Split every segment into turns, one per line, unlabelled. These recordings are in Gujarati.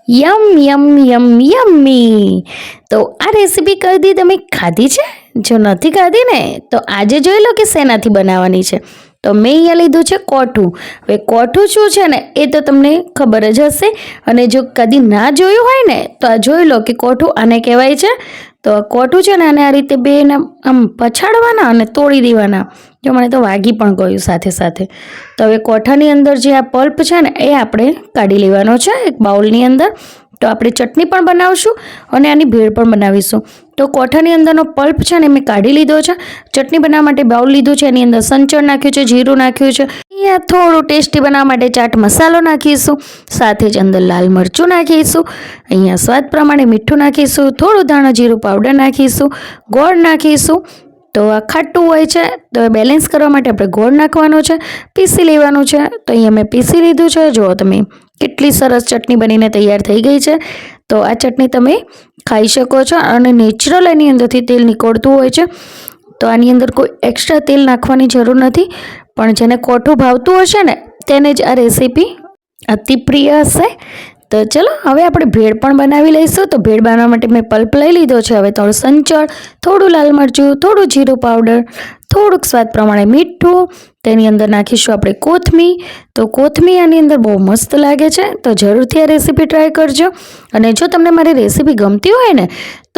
યમ યમ યમ યમ્મી. તો આ રેસીપી કદી તમે ખાધી છે? જો નથી ખાધી ને તો આજે જોઈ લો કે શેનાથી બનાવવાની છે. તો મેં અહીંયા લીધું છે કોઠું. હવે કોઠું શું છે ને એ તો તમને ખબર જ હશે, અને જો કદી ના જોયું હોય ને તો આ જોઈ લો કે કોઠું આને કહેવાય છે. તો કોઠું છે ને આને આ રીતે બેને આમ પછાડવાના અને તોડી દેવાના. જો મને તો વાગી પણ ગયું સાથે સાથે. તો હવે કોઠાની અંદર જે આ પલ્પ છે ને એ આપણે કાઢી લેવાનો છે એક બાઉલની અંદર. તો આપણે ચટણી પણ બનાવશું અને આની ભેળ પણ બનાવીશું. તો કોઠાની અંદરનો પલ્પ છે ને મેં કાઢી લીધો છે. ચટણી બનાવવા માટે બાઉલ લીધું છે, એની અંદર સંચળ નાખ્યું છે, જીરું નાખ્યું છે, અહીંયા થોડું ટેસ્ટી બનાવવા માટે ચાટ મસાલો નાખીશું, સાથે જ અંદર લાલ મરચું નાખીશું, અહીંયા સ્વાદ પ્રમાણે મીઠું નાખીશું, થોડું ધાણા જીરું પાવડર નાખીશું, ગોળ નાખીશું. તો આ ખાટું હોય છે તો બેલેન્સ કરવા માટે આપણે ગોળ નાખવાનો છે, પીસી લેવાનું છે. તો અહીંયા મેં પીસી લીધું છે. જુઓ તમે કેટલી સરસ ચટણી બનીને તૈયાર થઈ ગઈ છે. તો આ ચટણી તમે ખાઈ શકો છો અને નેચરલ એની અંદરથી તેલ નીકળતું હોય છે. તો આની અંદર કોઈ એક્સ્ટ્રા તેલ નાખવાની જરૂર નથી, પણ જેને કોઠું ભાવતું હશે ને તેને જ આ રેસીપી અતિ પ્રિય હશે. તો ચલો હવે આપણે ભેળ પણ બનાવી લઈશું. તો ભેળ બનાવવા માટે મેં પલ્પ લઈ લીધો છે. હવે થોડું સંચળ, થોડું લાલ મરચું, થોડું જીરું પાવડર, થોડુંક સ્વાદ પ્રમાણે મીઠું, તેની અંદર નાખીશું આપણે કોથમીર. તો કોથમીર આની અંદર બહુ મસ્ત લાગે છે. તો જરૂરથી આ રેસીપી ટ્રાય કરજો. અને જો તમને મારી રેસીપી ગમતી હોય ને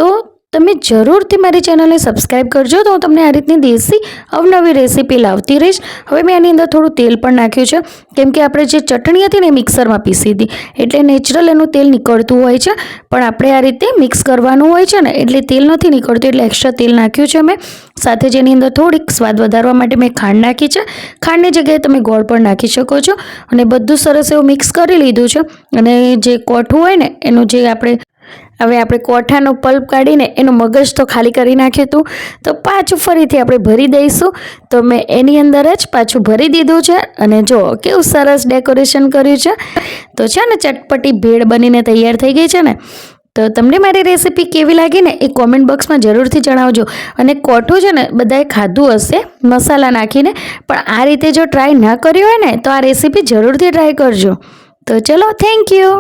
તો તમે જરૂરથી મારી ચેનલને સબસ્ક્રાઈબ કરજો. તો હું તમને આ રીતની દેશી અવનવી રેસીપી લાવતી રહીશ. હવે મેં આની અંદર થોડું તેલ પણ નાખ્યું છે, કેમ કે આપણે જે ચટણી હતી ને મિક્સરમાં પીસી હતી એટલે નેચરલ એનું તેલ નીકળતું હોય છે. પણ આપણે આ રીતે મિક્સ કરવાનું હોય છે ને એટલે તેલ નથી નીકળતું, એટલે એક્સ્ટ્રા તેલ નાખ્યું છે મેં. સાથે જ એની અંદર થોડીક સ્વાદ વધારવા માટે મેં ખાંડ નાખી છે. ખાંડની જગ્યાએ તમે ગોળ પણ નાખી શકો છો. અને બધું સરસ એવું મિક્સ કરી લીધું છે. અને જે કોઠું હોય ને એનું જે આપણે કોઠાનો પલ્પ કાઢીને એનું મગજ તો ખાલી કરી નાખ્યું હતું, તો પાછું ફરીથી આપણે ભરી દઈશું. તો મેં એની અંદર જ પાછું ભરી દીધું છે. અને જો કેવું સરસ ડેકોરેશન કર્યું છે. તો છે ને ચટપટી ભેળ બનીને તૈયાર થઈ ગઈ છે ને. તો તમને મારી રેસીપી કેવી લાગી ને એ કોમેન્ટ બોક્સમાં જરૂરથી જણાવજો. અને કોઠું છે ને બધાએ ખાધું હશે મસાલા નાખીને, પણ આ રીતે જો ટ્રાય ના કર્યું હોય ને તો આ રેસીપી જરૂરથી ટ્રાય કરજો. તો ચલો, થેન્ક યુ.